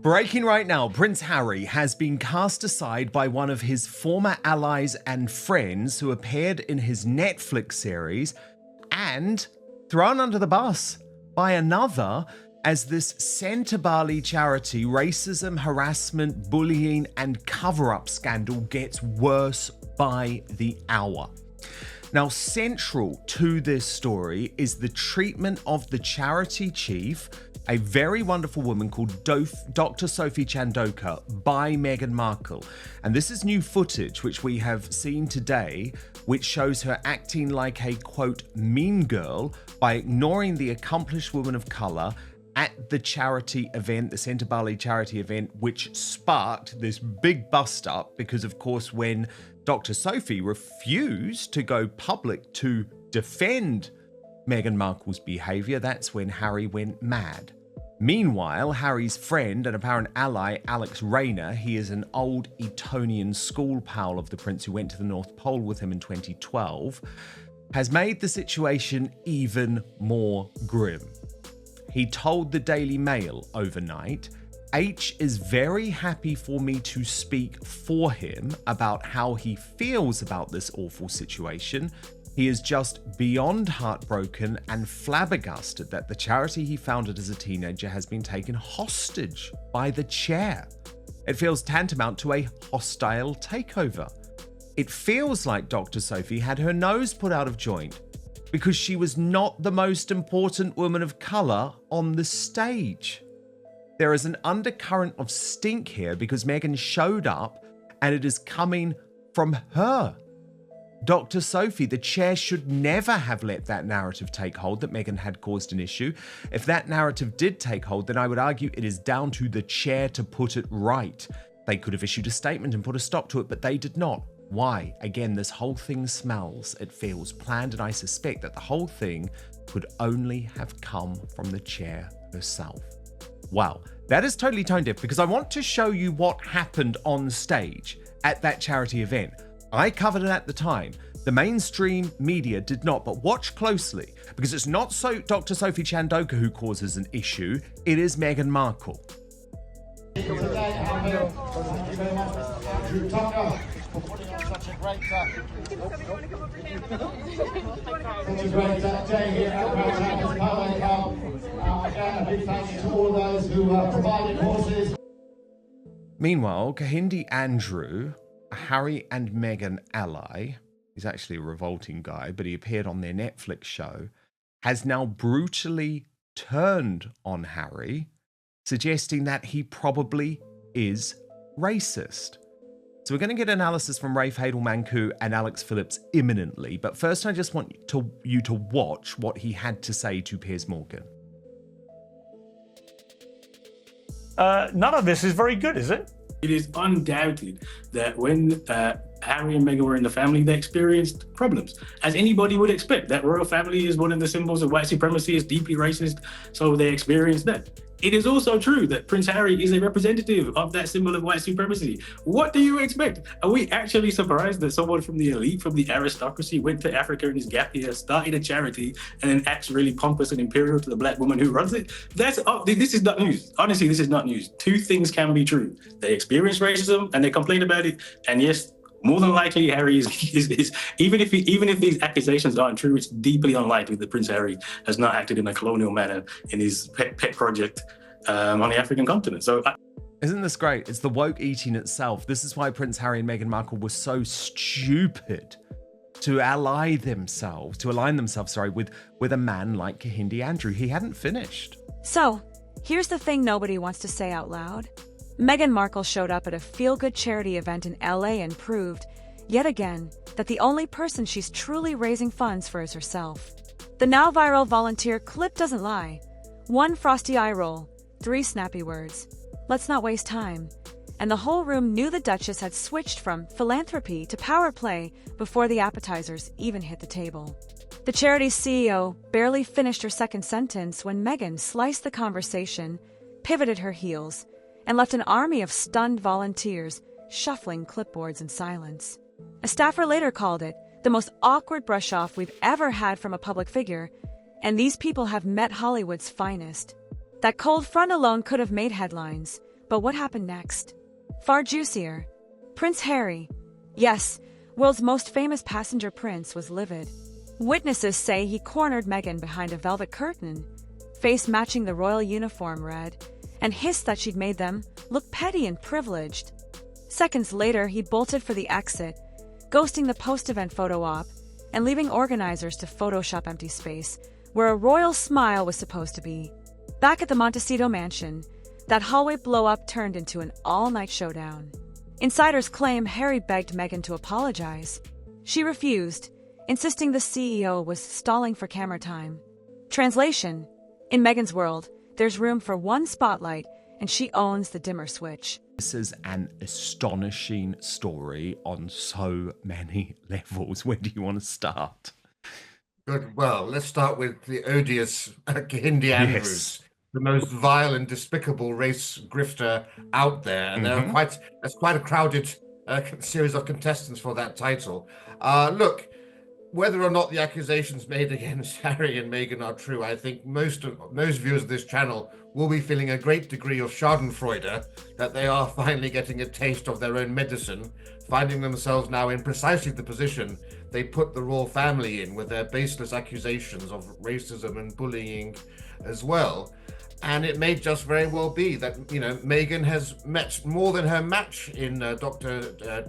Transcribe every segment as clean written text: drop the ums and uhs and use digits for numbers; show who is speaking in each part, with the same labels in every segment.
Speaker 1: Breaking right now, Prince Harry has been cast aside by one of his former allies and friends who appeared in his Netflix series and thrown under the bus by another as this Centre Bali charity racism, harassment, bullying and cover-up scandal gets worse by the hour. Now, central to this story is the treatment of the charity chief, a very wonderful woman called Dr. Sophie Chandoka, by Meghan Markle. And this is new footage which we have seen today, which shows her acting like a, quote, mean girl by ignoring the accomplished woman of colour at the charity event, the Centre Bali charity event, which sparked this big bust up because, of course, when Dr. Sophie refused to go public to defend Meghan Markle's behaviour, that's when Harry went mad. Meanwhile, Harry's friend and apparent ally, Alex Rayner, he is an old Etonian school pal of the prince who went to the North Pole with him in 2012, has made the situation even more grim. He told the Daily Mail overnight, H is very happy for me to speak for him about how he feels about this awful situation. He is just beyond heartbroken and flabbergasted that the charity he founded as a teenager has been taken hostage by the chair. It feels tantamount to a hostile takeover. It feels like Dr. Sophie had her nose put out of joint because she was not the most important woman of colour on the stage. There is an undercurrent of stink here because Meghan showed up and it is coming from her. Dr. Sophie, the chair, should never have let that narrative take hold that Meghan had caused an issue. If that narrative did take hold, then I would argue it is down to the chair to put it right. They could have issued a statement and put a stop to it, but they did not. Why? Again, this whole thing smells, it feels planned, and I suspect that the whole thing could only have come from the chair herself. Wow, that is totally tone deaf because I want to show you what happened on stage at that charity event. I covered it at the time. The mainstream media did not, but watch closely because it's not Dr. Sophie Chandoka who causes an issue, it is Meghan Markle.
Speaker 2: Thank you very much, Andrew Tucker, for putting on such a great day here at our Champions Polo Cup. Again, a big thank you to all those who provided horses.
Speaker 1: Meanwhile, Kahindi Andrew, a Harry and Meghan ally, he's actually a revolting guy, but he appeared on their Netflix show, has now brutally turned on Harry, suggesting that he probably is racist. So we're going to get analysis from Rafe Hadel-Manku and Alex Phillips imminently, but first I just want you to watch what he had to say to Piers Morgan.
Speaker 3: None of this is very good, is it?
Speaker 4: It is undoubted that when Harry and Meghan were in the family, they experienced problems, as anybody would expect. That royal family is one of the symbols of white supremacy, is deeply racist, so they experienced that. It is also true that Prince Harry is a representative of that symbol of white supremacy. What do you expect? Are we actually surprised that someone from the elite, from the aristocracy, went to Africa in his gap year, started a charity, and then acts really pompous and imperial to the black woman who runs it? This is not news. Honestly, this is not news. Two things can be true. They experience racism and they complain about it. And yes, more than likely, Harry is even if these accusations aren't true, it's deeply unlikely that Prince Harry has not acted in a colonial manner in his pet project on the African continent.
Speaker 1: Isn't this great? It's the woke eating itself. This is why Prince Harry and Meghan Markle were so stupid to align themselves with a man like Kahindi Andrew. He hadn't finished.
Speaker 5: So, here's the thing nobody wants to say out loud. Meghan Markle showed up at a feel-good charity event in LA and proved, yet again, that the only person she's truly raising funds for is herself. The now viral volunteer clip doesn't lie. 1 frosty eye roll, 3 snappy words. Let's not waste time. And the whole room knew the Duchess had switched from philanthropy to power play before the appetizers even hit the table. The charity's CEO barely finished her second sentence when Meghan sliced the conversation, pivoted her heels, and left an army of stunned volunteers shuffling clipboards in silence. A staffer later called it the most awkward brush-off we've ever had from a public figure, and these people have met Hollywood's finest. That cold front alone could have made headlines, But what happened next? Far juicier. Prince Harry, yes, world's most famous passenger prince, was livid. Witnesses say he cornered Meghan behind a velvet curtain, face matching the royal uniform red, and hissed that she'd made them look petty and privileged. Seconds later, he bolted for the exit, ghosting the post-event photo op and leaving organizers to Photoshop empty space where a royal smile was supposed to be. Back at the Montecito mansion, that hallway blow-up turned into an all-night showdown. Insiders claim Harry begged Meghan to apologize. She refused, insisting the CEO was stalling for camera time. Translation: in Meghan's world, there's room for one spotlight, and she owns the dimmer switch.
Speaker 1: This is an astonishing story on so many levels. Where do you want to start?
Speaker 6: Good. Well, let's start with the odious Hindi Andrews, the most vile and despicable race grifter out there. And that's quite a crowded series of contestants for that title. Look, whether or not the accusations made against Harry and Meghan are true, I think most viewers of this channel will be feeling a great degree of schadenfreude that they are finally getting a taste of their own medicine, finding themselves now in precisely the position they put the royal family in with their baseless accusations of racism and bullying as well. And it may just very well be that, you know, Meghan has met more than her match in Dr.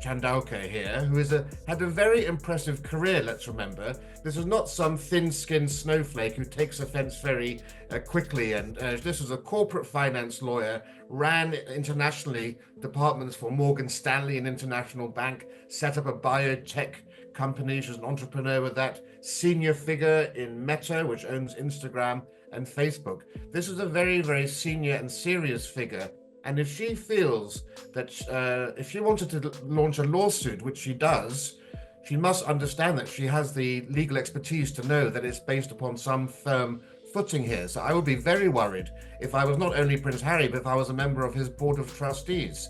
Speaker 6: Chandauka here, who had a very impressive career, let's remember. This is not some thin-skinned snowflake who takes offense very quickly. And this is a corporate finance lawyer, ran internationally departments for Morgan Stanley, an international bank, set up a biotech company. She's an entrepreneur with that. Senior figure in Meta, which owns Instagram and Facebook. This is a very, very senior and serious figure. And if she feels that if she wanted to launch a lawsuit, which she does, she must understand that she has the legal expertise to know that it's based upon some firm footing here. So I would be very worried if I was not only Prince Harry, but if I was a member of his board of trustees.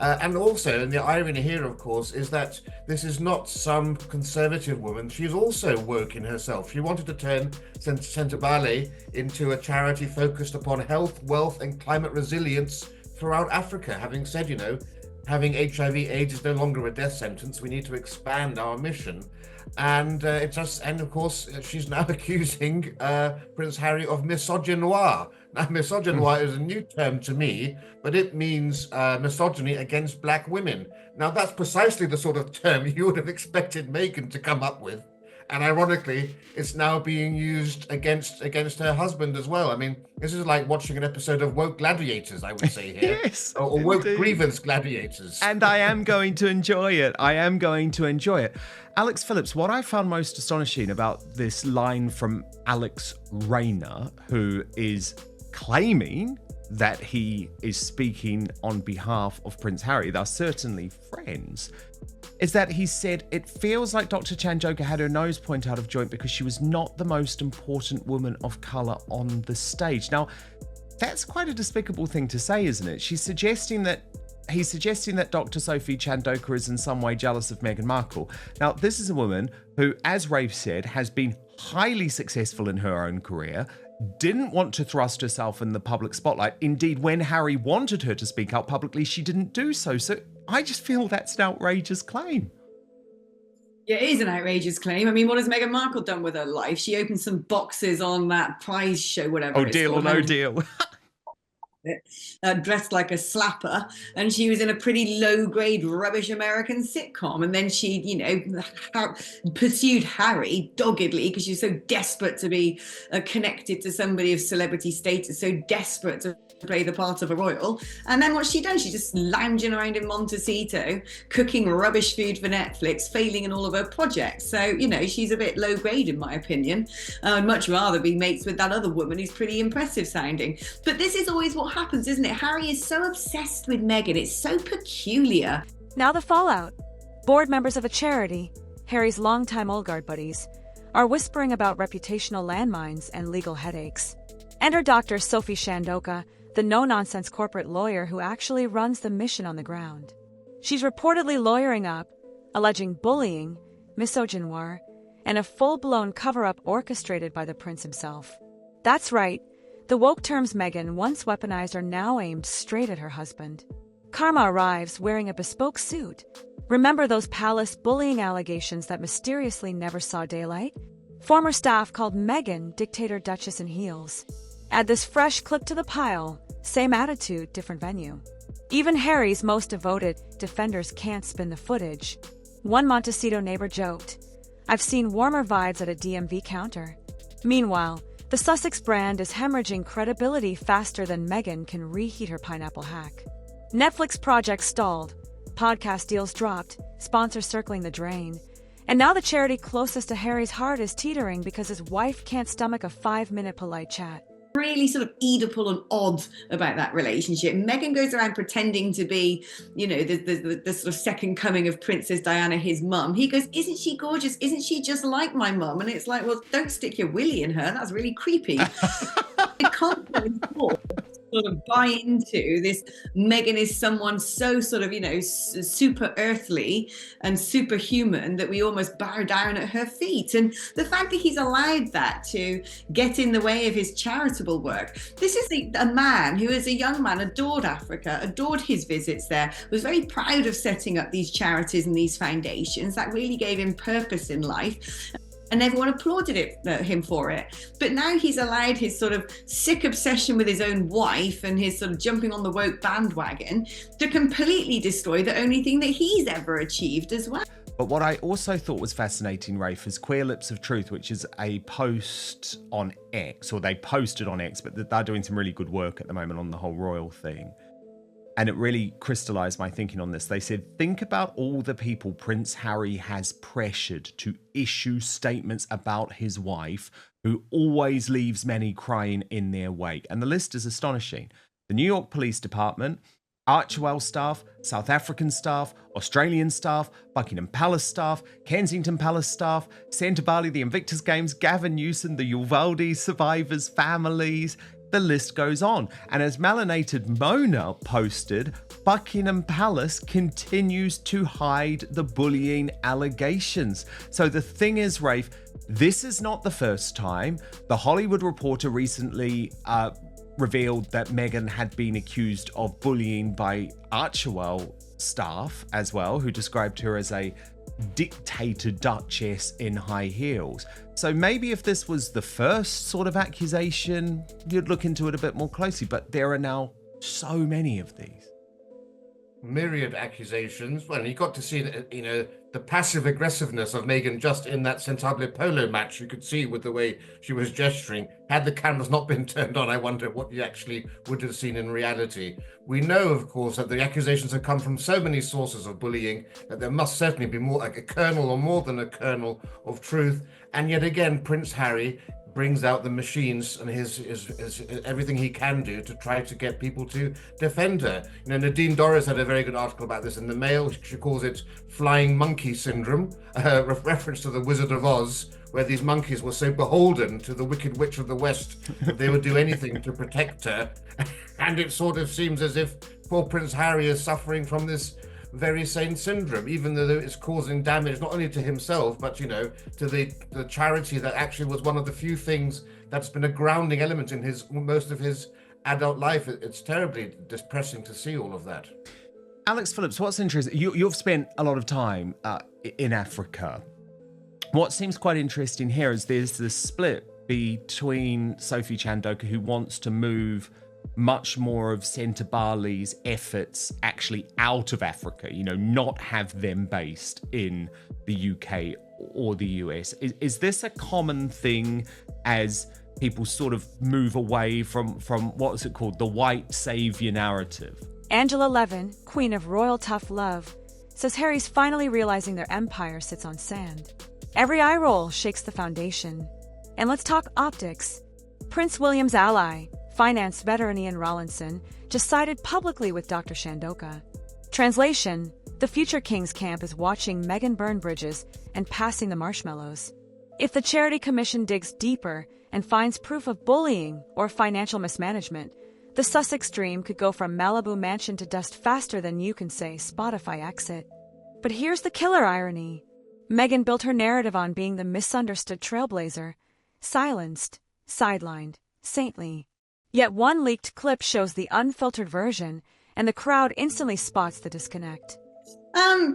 Speaker 6: And also, and the irony here, of course, is that this is not some conservative woman. She's also woke in herself. She wanted to turn Centrabale into a charity focused upon health, wealth, and climate resilience throughout Africa, having said, you know, having HIV/AIDS is no longer a death sentence. We need to expand our mission. And of course, she's now accusing Prince Harry of misogynoir. Now, misogynoir is a new term to me, but it means misogyny against black women. Now, that's precisely the sort of term you would have expected Meghan to come up with. And ironically, it's now being used against her husband as well. I mean, this is like watching an episode of Woke Gladiators, I would say here.
Speaker 1: Yes,
Speaker 6: or Woke Grievance Gladiators.
Speaker 1: And I am going to enjoy it. Alex Phillips, what I found most astonishing about this line from Alex Rayner, who is claiming that he is speaking on behalf of Prince Harry, they're certainly friends, is that he said, it feels like Dr. Chandauka had her nose point out of joint because she was not the most important woman of colour on the stage. Now, that's quite a despicable thing to say, isn't it? He's suggesting that Dr. Sophie Chandauka is in some way jealous of Meghan Markle. Now, this is a woman who, as Rafe said, has been highly successful in her own career, didn't want to thrust herself in the public spotlight. Indeed, when Harry wanted her to speak out publicly, she didn't do so. So I just feel that's an outrageous claim.
Speaker 7: Yeah, it is an outrageous claim. I mean, what has Meghan Markle done with her life? She opened some boxes on that prize show, whatever.
Speaker 1: Oh, Deal or No Deal.
Speaker 7: Dressed like a slapper, and she was in a pretty low-grade rubbish American sitcom, and then she, you know, pursued Harry doggedly because she's so desperate to be connected to somebody of celebrity status, so desperate to play the part of a royal. And then what's she done? She's just lounging around in Montecito, cooking rubbish food for Netflix, failing in all of her projects. So, you know, she's a bit low grade in my opinion. I'd much rather be mates with that other woman who's pretty impressive sounding. But this is always what happens, isn't it? Harry is so obsessed with Meghan. It's so peculiar.
Speaker 5: Now the fallout. Board members of a charity, Harry's longtime old guard buddies, are whispering about reputational landmines and legal headaches. Enter Dr. Sophie Chandauka, the no-nonsense corporate lawyer who actually runs the mission on the ground. She's reportedly lawyering up, alleging bullying, misogynoir, and a full-blown cover-up orchestrated by the prince himself. That's right, The woke terms Meghan once weaponized are now aimed straight at her husband. Karma arrives wearing a bespoke suit. Remember those palace bullying allegations that mysteriously never saw daylight? Former staff called Meghan dictator duchess in heels. Add this fresh clip to the pile, same attitude, different venue. Even Harry's most devoted defenders can't spin the footage. One Montecito neighbor joked, "I've seen warmer vibes at a DMV counter." Meanwhile, the Sussex brand is hemorrhaging credibility faster than Meghan can reheat her pineapple hack. Netflix project stalled, podcast deals dropped, sponsors circling the drain. And now the charity closest to Harry's heart is teetering because his wife can't stomach a 5-minute polite chat.
Speaker 7: Really sort of Oedipal and odd about that relationship. Meghan goes around pretending to be, the sort of second coming of Princess Diana, his mum. He goes, "Isn't she gorgeous? Isn't she just like my mum?" And it's like, well, don't stick your willy in her. That's really creepy. I can't sort of buy into this. Meghan is someone so sort of, super earthly and superhuman that we almost bow down at her feet. And the fact that he's allowed that to get in the way of his charitable work. This is a man who, as a young man, adored Africa, adored his visits there, was very proud of setting up these charities and these foundations. That really gave him purpose in life. And everyone applauded him for it. But now he's allowed his sort of sick obsession with his own wife and his sort of jumping on the woke bandwagon to completely destroy the only thing that he's ever achieved as well.
Speaker 1: But what I also thought was fascinating, Rafe, is Queer Lips of Truth, which is a post on X, or they posted on X, but they're doing some really good work at the moment on the whole royal thing. And it really crystallized my thinking on this. They said, think about all the people Prince Harry has pressured to issue statements about his wife, who always leaves many crying in their wake. And the list is astonishing. The New York Police Department, Archewell staff, South African staff, Australian staff, Buckingham Palace staff, Kensington Palace staff, Centre Bali, the Invictus Games, Gavin Newsom, the Uvalde survivors' families. The list goes on. And as Melanated Mona posted, Buckingham Palace continues to hide the bullying allegations. So the thing is, Rafe, this is not the first time. The Hollywood Reporter recently revealed that Meghan had been accused of bullying by Archewell staff as well, who described her as a dictator duchess in high heels. So maybe if this was the first sort of accusation, you'd look into it a bit more closely. But there are now so many of these.
Speaker 6: Myriad accusations. Well, you got to see, the passive aggressiveness of Meghan just in that Centable polo match. You could see with the way she was gesturing. Had the cameras not been turned on, I wonder what you actually would have seen in reality. We know, of course, that the accusations have come from so many sources of bullying that there must certainly be more, like a kernel or more than a kernel of truth. And yet again, Prince Harry brings out the machines and his everything he can do to try to get people to defend her. Nadine Dorries had a very good article about this in the Mail. She calls it flying monkey syndrome, reference to the Wizard of Oz, where these monkeys were so beholden to the Wicked Witch of the West that they would do anything to protect her. And it sort of seems as if poor Prince Harry is suffering from this very same syndrome, even though it's causing damage not only to himself but to the charity that actually was one of the few things that's been a grounding element in most of his adult life. It's terribly depressing to see all of that.
Speaker 1: Alex Phillips, what's interesting, you've spent a lot of time in Africa. What seems quite interesting here is there's this split between Sophie Chandoka, who wants to move much more of Centre Bali's efforts actually out of Africa, not have them based in the UK or the US. Is this a common thing as people sort of move away from what is it called, the white savior narrative?
Speaker 5: Angela Levin, queen of royal tough love, says Harry's finally realizing their empire sits on sand. Every eye roll shakes the foundation. And let's talk optics. Prince William's ally, finance veteran Ian Rawlinson, just sided publicly with Dr. Chandoka. Translation: the future king's camp is watching Meghan burn bridges and passing the marshmallows. If the Charity Commission digs deeper and finds proof of bullying or financial mismanagement, the Sussex dream could go from Malibu mansion to dust faster than you can say Spotify exit. But here's the killer irony. Meghan built her narrative on being the misunderstood trailblazer, silenced, sidelined, saintly. Yet one leaked clip shows the unfiltered version, and the crowd instantly spots the disconnect.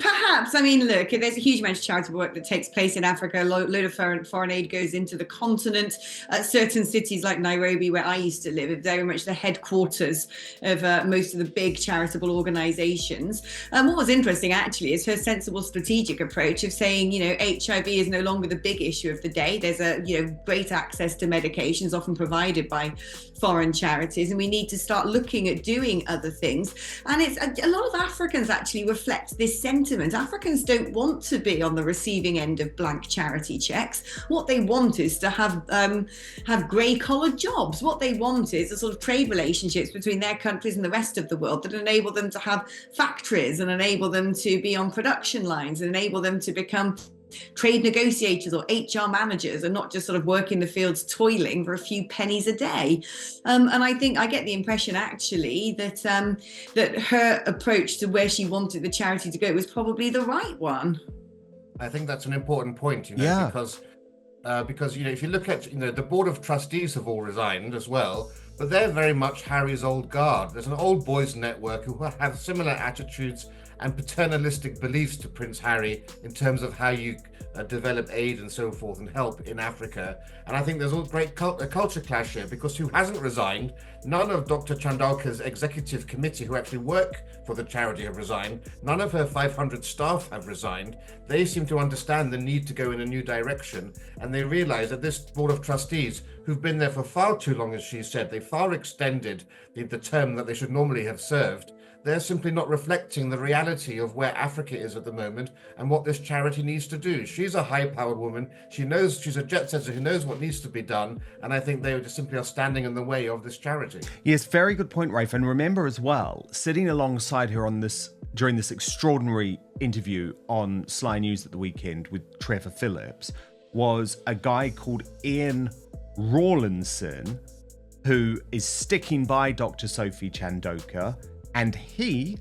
Speaker 7: Perhaps. I mean, look, there's a huge amount of charitable work that takes place in Africa. A load of foreign aid goes into the continent. Certain cities like Nairobi, where I used to live, are very much the headquarters of most of the big charitable organizations. What was interesting, actually, is her sensible strategic approach of saying, HIV is no longer the big issue of the day. There's great access to medications often provided by foreign charities, and we need to start looking at doing other things. And it's a lot of Africans actually reflect this sentiment. Africans don't want to be on the receiving end of blank charity checks. What they want is to have grey-collar jobs. What they want is a sort of trade relationships between their countries and the rest of the world that enable them to have factories and enable them to be on production lines and enable them to become trade negotiators or HR managers and not just sort of work in the fields toiling for a few pennies a day. And I think I get the impression actually that that her approach to where she wanted the charity to go was probably the right one.
Speaker 6: I think that's an important point, because if you look at the board of trustees have all resigned as well, but they're very much Harry's old guard. There's an old boys network who have similar attitudes and paternalistic beliefs to Prince Harry in terms of how you develop aid and so forth and help in Africa. And I think there's a great culture clash here, because who hasn't resigned? None of Dr. Chandauka's executive committee who actually work for the charity have resigned. None of her 500 staff have resigned. They seem to understand the need to go in a new direction, and they realize that this board of trustees, who've been there for far too long, as she said, they far extended the term that they should normally have served. They're simply not reflecting the reality of where Africa is at the moment and what this charity needs to do. She's a high-powered woman. She knows, she's a jet setter who knows what needs to be done. And I think they just simply are standing in the way of this charity.
Speaker 1: Yes, very good point, Rafe. And remember as well, sitting alongside her during this extraordinary interview on Sly News at the weekend with Trevor Phillips was a guy called Ian Rawlinson, who is sticking by Dr. Sophie Chandauka. And he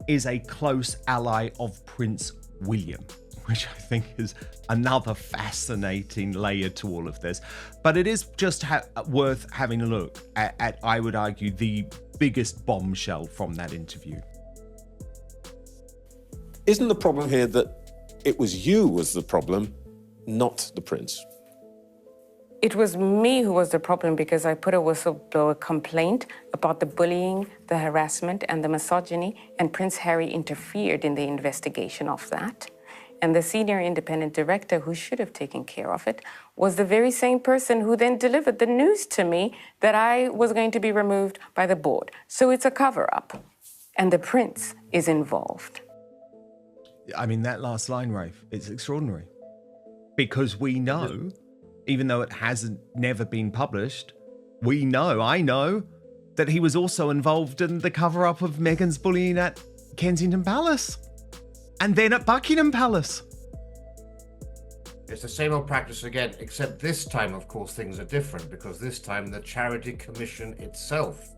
Speaker 1: is a close ally of Prince William, which I think is another fascinating layer to all of this. But it is just worth having a look at, I would argue, the biggest bombshell from that interview.
Speaker 8: Isn't the problem here that it was you was the problem, not the prince?
Speaker 9: It was me who was the problem because I put a whistleblower complaint about the bullying, the harassment, and the misogyny, and Prince Harry interfered in the investigation of that. And the senior independent director who should have taken care of it was the very same person who then delivered the news to me that I was going to be removed by the board. So it's a cover-up, and the prince is involved.
Speaker 1: I mean, that last line, Rafe, it's extraordinary. Because we know, even though it hasn't never been published, I know that he was also involved in the cover-up of Meghan's bullying at Kensington Palace and then at Buckingham Palace.
Speaker 6: It's the same old practice again, except this time, of course, things are different, because this time the Charity Commission itself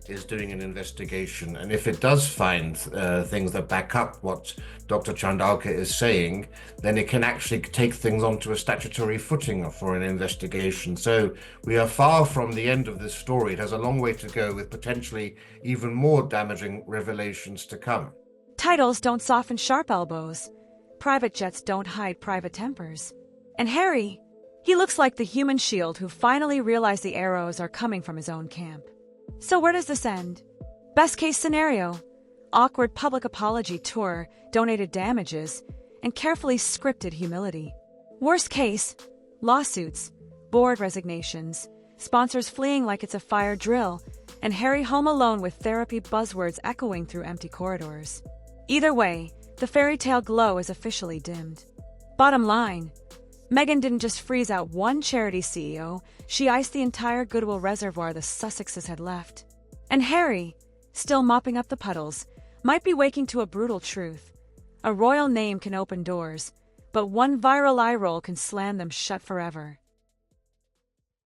Speaker 6: is doing an investigation. And if it does find things that back up what Dr. Chandauka is saying, then it can actually take things onto a statutory footing for an investigation. So we are far from the end of this story. It has a long way to go, with potentially even more damaging revelations to come.
Speaker 5: Titles don't soften sharp elbows. Private jets don't hide private tempers. And Harry, he looks like the human shield who finally realized the arrows are coming from his own camp. So where does this end? Best case scenario, awkward public apology tour, donated damages, and carefully scripted humility. Worst case, lawsuits, board resignations, sponsors fleeing like it's a fire drill, and Harry home alone with therapy buzzwords echoing through empty corridors. Either way, the fairy tale glow is officially dimmed. Bottom line, Meghan didn't just freeze out one charity CEO, she iced the entire goodwill reservoir the Sussexes had left. And Harry, still mopping up the puddles, might be waking to a brutal truth. A royal name can open doors, but one viral eye roll can slam them shut forever.